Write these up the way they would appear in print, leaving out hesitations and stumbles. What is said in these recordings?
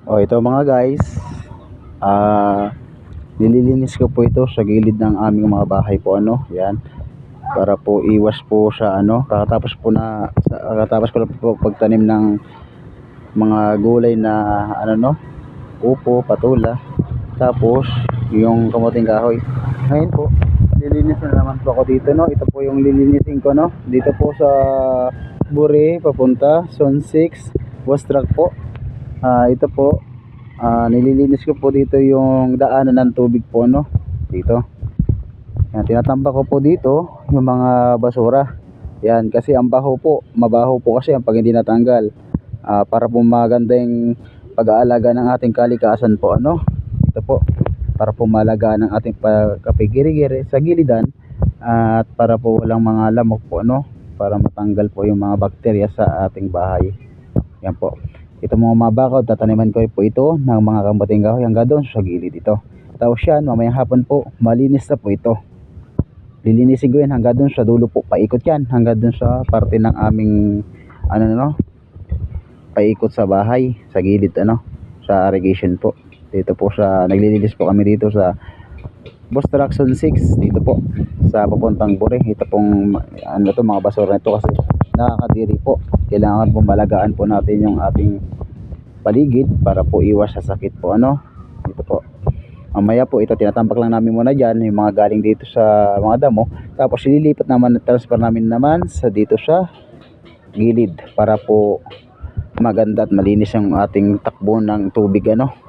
O ito mga guys, nililinis ko po ito sa gilid ng aming mga bahay po, yan, para po iwas po sa kakatapos ko na po pagtanim ng mga gulay na upo, patula, tapos yung kamuting kahoy. Ngayon po, lilinis na naman po ako dito, ito po yung lilinisin ko, dito po sa Buri papunta Zone 6 Wastrack po. Ito po, nililinis ko po dito yung daanan ng tubig po, dito. Yan, tinatambak ko po dito yung mga basura. Yan, kasi ang mabaho po kasi ang pag hindi natanggal. Para po maganda yung pag-aalaga ng ating kalikasan po, ito po, para po malagaan ng ating kapigiri-giri sa gilidan, at para po walang mga lamok po, para matanggal po yung mga bakterya sa ating bahay. Yan po, ito mga mabakaw, tataniman ko po ito ng mga kamuting kahoy hanggang doon sa gilid ito. Tapos yan, mamayang hapon po, malinis na po ito. Lilinisin ko yan hanggang doon sa dulo po, paikot yan hanggang doon sa parte ng aming paikot sa bahay, sa gilid, sa irrigation po. Dito po naglilinis po kami dito sa Wastrack Zone 6, dito po sa papuntang Buri. Ito pong mga basura nito kasi nakakadiri po. Kailangan po malagaan po natin yung ating paligid para po iwas sa sakit po, ito po. Mamaya po ito tinatambak lang namin muna dyan yung mga galing dito sa mga damo, tapos ililipat naman, transfer namin naman sa dito sa gilid para po maganda at malinis ang ating takbo ng tubig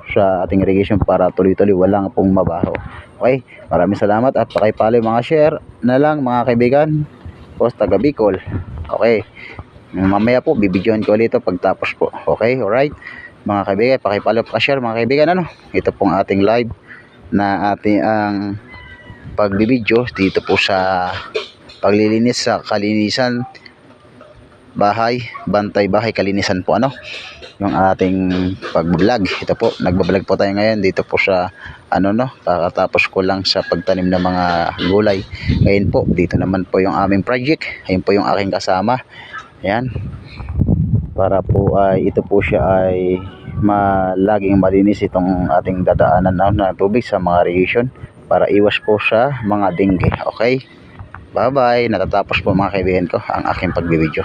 sa ating irrigation, para tuloy-tuloy walang pong mabaho. Okay, maraming salamat at pakipalo mga share na lang mga kaibigan, post taga Bicol. Okay, mamaya po bibidyoan ko ulit ito pagtapos po. Okay, alright mga kaibigan, pakipalo, pakishare mga kaibigan. Ito pong ating live na ating ang pagbibidyo dito po sa paglilinis sa kalinisan bahay, bantay bahay, kalinisan po, yung ating pag-vlog. Ito po, nagbablog po tayo ngayon dito po sa kakatapos ko lang sa pagtanim ng mga gulay. Ngayon po, dito naman po yung aming project. Ayun po yung aking kasama. Ayan, para po ito po siya ay laging malinis itong ating dadaanan na tubig sa mga irrigation, para iwas po sa mga dengue. Okay, bye bye. Natatapos po mga kaibigan ko ang aking pagbibidyo.